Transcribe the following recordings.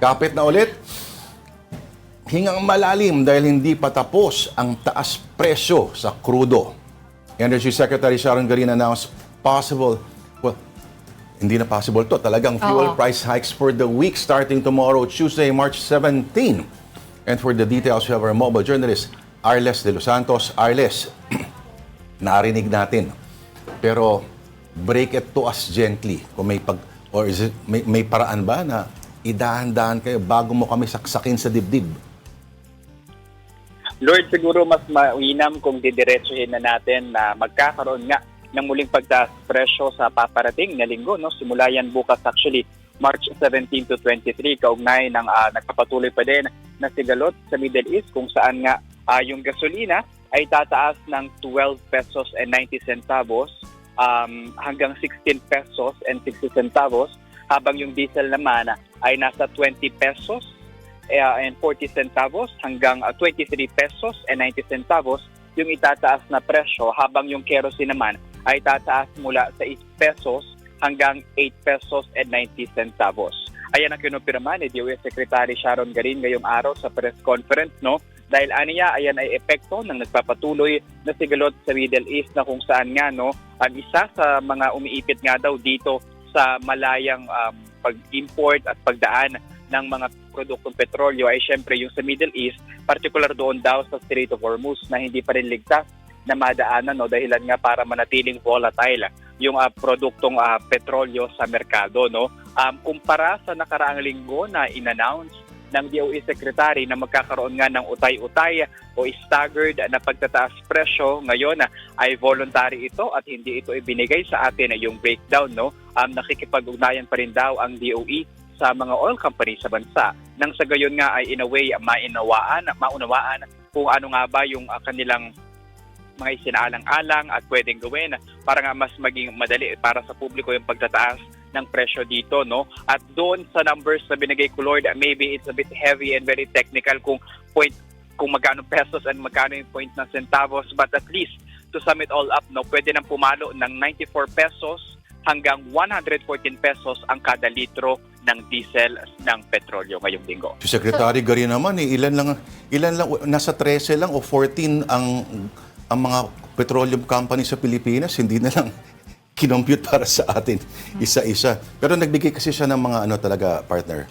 Kapit na ulit. Hingang malalim dahil hindi pa tapos ang taas presyo sa krudo. Energy Secretary Sharon Garin announced hindi na possible to. Talagang fuel price hikes for the week starting tomorrow, Tuesday, March 17. And for the details, we have our mobile journalist, Arles de los Santos. Arles, narinig natin. Pero break it to us gently. Kung may paraan ba na idahan-dahan kayo bago mo kami saksakin sa dibdib? Lord, siguro mas mainam kung didiretsuhin na natin na magkakaroon nga ng muling pagtaas presyo sa paparating na linggo. No? Simula yan bukas actually, March 17 to 23, kaugnay ng nagpapatuloy pa din na sigalot sa Middle East kung saan nga yung gasolina ay tataas ng 12 pesos and 90 centavos hanggang 16 pesos and 60 centavos, habang yung diesel naman ay nasa 20 pesos and 40 centavos hanggang 23 pesos and 90 centavos yung itataas na presyo, habang yung kerosene naman ay tataas mula sa 8 pesos hanggang 8 pesos and 90 centavos. Ayan ang kinumpirma ni DOE Secretary Sharon Garin ngayong araw sa press conference, no? Dahil aniya, ayan ay epekto ng nagpapatuloy na sigalot sa Middle East na kung saan nga, no, ang isa sa mga umiipit nga daw dito sa malayang pag-import at pagdaan ng mga produktong petrolyo ay syempre yung sa Middle East, particular doon daw sa Strait of Hormuz na hindi pa rin ligtas na madaanan, no, dahilan nga para manatiling volatile yung produktong petrolyo sa merkado, no. Kumpara sa nakaraang linggo na in-announce ng DOE Secretary na magkakaroon nga ng utay-utay o staggered na pagtataas presyo, ngayon ay voluntary ito at hindi ito ibinigay sa atin yung breakdown, no. Nakikipag-ugnayan pa rin daw ang DOE sa mga oil company sa bansa nang sa gayon nga ay in a way maunawaan kung ano nga ba yung kanilang mga isinaalang-alang at pwedeng gawin para nga mas maging madali para sa publiko yung pagtataas ng presyo dito, no? At doon sa numbers na binigay ko, Lord, maybe it's a bit heavy and very technical kung magkano pesos and magkano yung point ng centavos, but at least to sum it all up, no, pwede nang pumalo ng 94 pesos hanggang 114 pesos ang kada litro ng diesel ng petrolyo ngayong linggo. Si Secretary Garin naman, ilan lang, nasa 13 lang o 14 ang mga petroleum company sa Pilipinas, hindi na lang kinompute para sa atin isa-isa. Pero nagbigay kasi siya ng mga talaga, partner.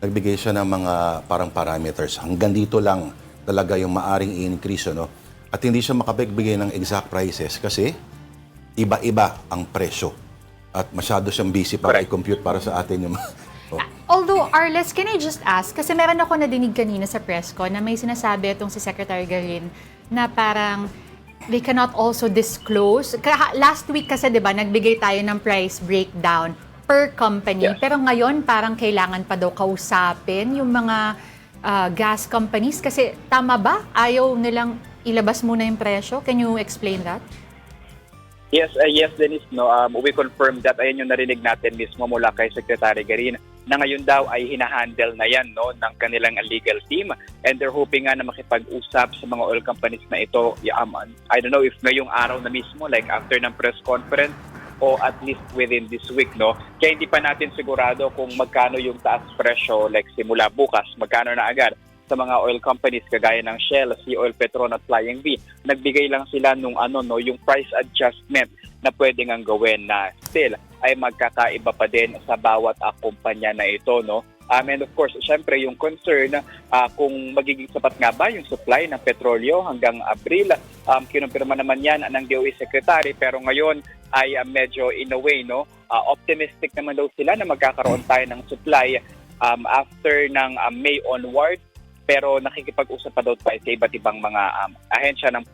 Nagbigay siya ng mga parang parameters. Hanggang dito lang talaga yung maaring i-increase, no? At hindi siya makapagbigay ng exact prices kasi iba-iba ang presyo. At masyado siyang busy para i-compute para sa atin yung Although, Arles, can I just ask, kasi meron ako nadinig kanina sa press ko na may sinasabi itong si Secretary Garin na parang they cannot also disclose. Last week kasi, di ba, nagbigay tayo ng price breakdown per company. Yes. Pero ngayon, parang kailangan pa daw kausapin yung mga gas companies. Kasi tama ba? Ayaw nilang ilabas muna yung presyo? Can you explain that? Yes, Denise, no. We confirm that ayan yung narinig natin mismo mula kay Secretary Garin na ngayon daw ay hinahandle na yan, no, ng kanilang legal team, and they're hoping nga na makipag-usap sa mga oil companies na ito. I don't know if ngayong araw na mismo, like after ng press conference o at least within this week, no. Kaya hindi pa natin sigurado kung magkano yung taas presyo, like simula bukas, magkano na agad sa mga oil companies kagaya ng Shell, Sea Oil, Petron at Flying V. Nagbigay lang sila nung yung price adjustment na pwede ngang gawin na still ay magkakaiba pa din sa bawat kumpanya na ito, no. And of course, syempre yung concern kung magiging sapat nga ba yung supply ng petrolyo hanggang Abril. Kinumpirma naman yan ng DOE Secretary, pero ngayon ay medyo in a way, no, optimistic naman daw sila na magkakaroon tayo ng supply after ng May onward. Pero nakikipag-usap pa daw tayo sa iba't ibang mga ahensya ng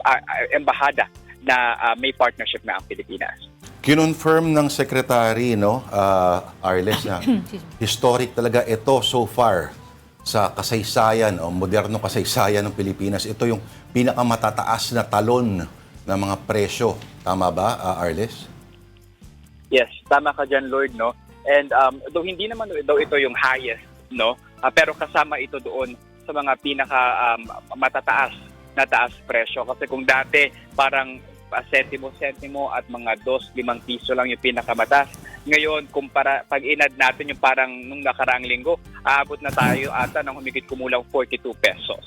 embahada na may partnership na ang Pilipinas. Kinonfirm ng Secretary, no, Arles, na historic talaga ito so far sa kasaysayan o modernong kasaysayan ng Pilipinas. Ito yung pinakamatataas na talon ng mga presyo. Tama ba, Arles? Yes, tama ka dyan, Lord, no. And though hindi naman daw ito yung highest, no, pero kasama ito doon sa mga pinaka matataas na taas presyo. Kasi kung dati parang sentimo at mga 2-5 piso lang yung pinakamataas, Ngayon, pag inad natin yung parang nung nakaraang linggo, aabot na tayo ata ng humigit kumulang 42 pesos.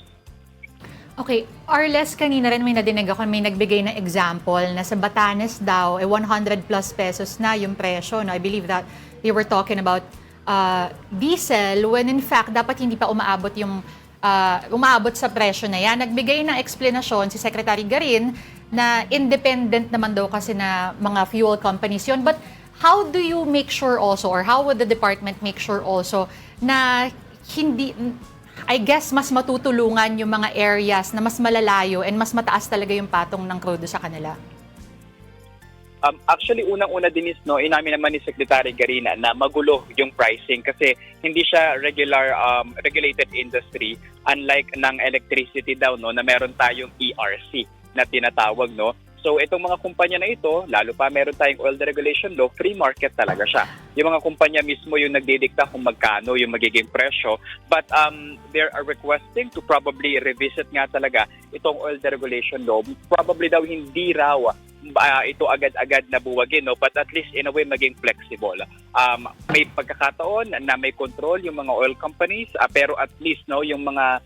Okay, Arles, kanina rin may nadinig ako, may nagbigay ng example na sa Batanes daw, 100 plus pesos na yung presyo. No? I believe that they were talking about diesel when in fact dapat hindi pa umaabot yung umaabot sa presyo na yan. Nagbigay ng explanation si Secretary Garin na independent naman daw kasi na mga fuel companies yun. But how do you make sure also, or how would the department make sure also na hindi, I guess, mas matutulungan yung mga areas na mas malalayo and mas mataas talaga yung patong ng crudo sa kanila? Actually, unang-una din inamin naman ni Secretary Garina na magulo yung pricing kasi hindi siya regulated industry, unlike ng electricity daw na meron tayong ERC na tinatawag. So itong mga kumpanya na ito, lalo pa meron tayong oil deregulation law, free market talaga siya. Yung mga kumpanya mismo yung nagdidikta kung magkano yung magiging presyo. But they are requesting to probably revisit nga talaga itong oil deregulation law. Probably daw hindi raw ito agad-agad na buwagin, but at least in a way maging flexible. May pagkakataon na may control yung mga oil companies, pero at least yung mga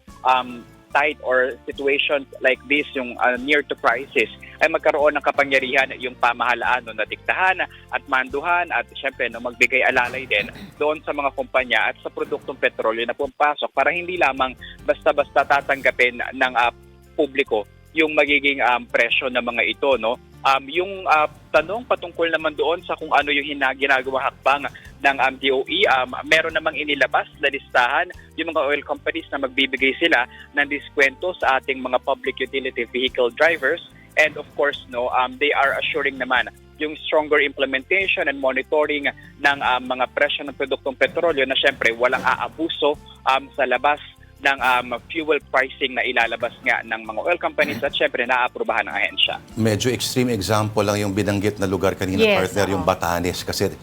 tight or situations like this, yung near to crisis, ay magkaroon ng kapangyarihan yung pamahalaan na diktahan at manduhan at syempre magbigay alalay din doon sa mga kumpanya at sa produktong petrolyo na pumapasok para hindi lamang basta-basta tatanggapin ng publiko yung magiging presyo ng mga ito. Yung tanong patungkol naman doon sa kung ano yung ginagawa hakbang ng DOE, meron namang inilabas na listahan yung mga oil companies na magbibigay sila ng diskwento sa ating mga public utility vehicle drivers. And of course, they are assuring naman yung stronger implementation and monitoring ng mga presyo ng produktong petrolyo na syempre walang aabuso sa labas ng fuel pricing na ilalabas nga ng mga oil companies at syempre naaprubahan ng ahensya. Medyo extreme example lang yung binanggit na lugar kanina, Yes, partner, yung Batanes. Kasi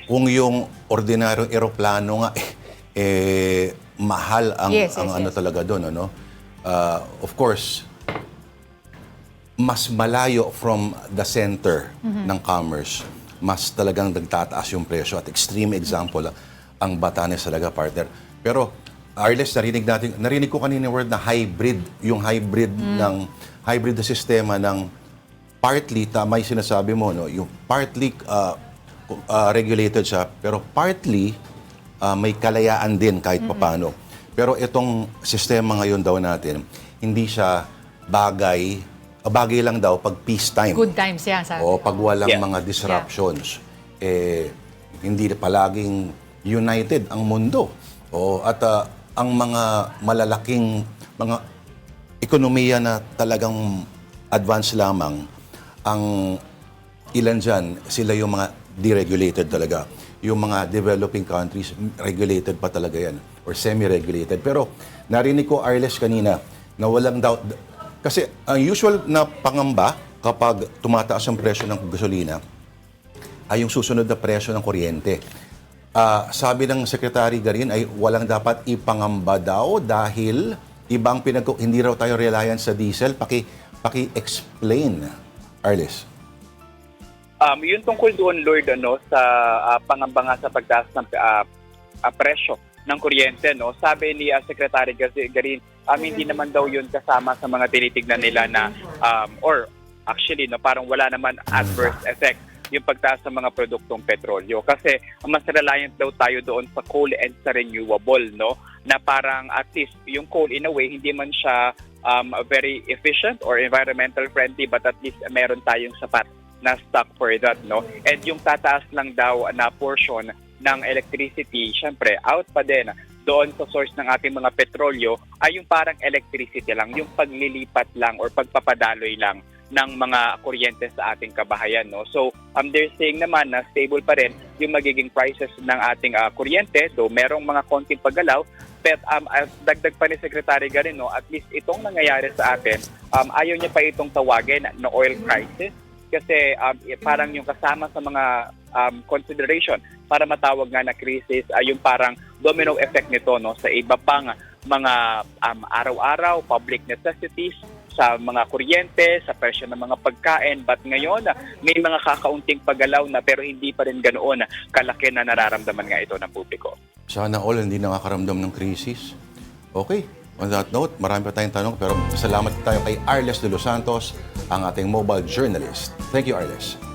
kung yung ordinaryong eroplano nga, mahal ang, Yes. ano talaga doon. Of course, mas malayo from the center ng commerce, mas talagang nagtataas yung presyo. At extreme example ang Batanes talaga, partner. Pero Arles, narinig ko kanina word na hybrid, yung hybrid na sistema ng partly, tama yung sinasabi mo, yung partly regulated siya, pero partly may kalayaan din kahit papano. Pero itong sistema ngayon daw natin, hindi siya bagay lang daw pag peacetime. Good times yan. O pag walang mga disruptions. Hindi palaging united ang mundo. At ang mga malalaking mga ekonomiya na talagang advanced lamang, ang ilan dyan, sila yung mga deregulated talaga. Yung mga developing countries, regulated pa talaga yan, or semi-regulated. Pero narinig ko, Arles, kanina, na walang doubt. Kasi ang usual na pangamba kapag tumataas ang presyo ng gasolina, ay yung susunod na presyo ng kuryente. Sabi ng Secretary Garin ay walang dapat ipangamba daw dahil ibang hindi raw tayo reliant sa diesel. Paki-explain, Arles. Yun tungkol doon, Lord, sa pangamba nga sa pagtaas ng presyo ng kuryente, sabi ni Secretary Garin, hindi naman daw yun kasama sa mga tinitignan nila na or actually parang wala naman adverse effect yung pagtaas ng mga produktong petrolyo. Kasi mas reliant daw tayo doon sa coal and sa renewable, na parang at least yung coal in a way, hindi man siya very efficient or environmental friendly, but at least meron tayong sapat na stock for that. And yung tataas lang daw na portion ng electricity, syempre, out pa din doon sa source ng ating mga petrolyo ay yung parang electricity lang, yung paglilipat lang or pagpapadaloy lang ng mga kuryente sa ating kabahayan. So, they're saying naman na stable pa rin yung magiging prices ng ating kuryente, though merong mga konting paggalaw. But dagdag pa ni Secretary Garin, at least itong nangyayari sa atin, ayaw niya pa itong tawagin na oil crisis kasi parang yung kasama sa mga consideration para matawag nga na crisis ay yung parang domino effect nito sa iba pang mga araw-araw public necessities sa mga kuryente, sa presyo ng mga pagkain. But ngayon, may mga kakaunting paggalaw na pero hindi pa rin ganoon kalaki na nararamdaman nga ito ng publiko. Sana all hindi nakakaramdam ng krisis. Okay, on that note, marami pa tayong tanong pero salamat tayo kay Arles de los Santos, ang ating mobile journalist. Thank you, Arles.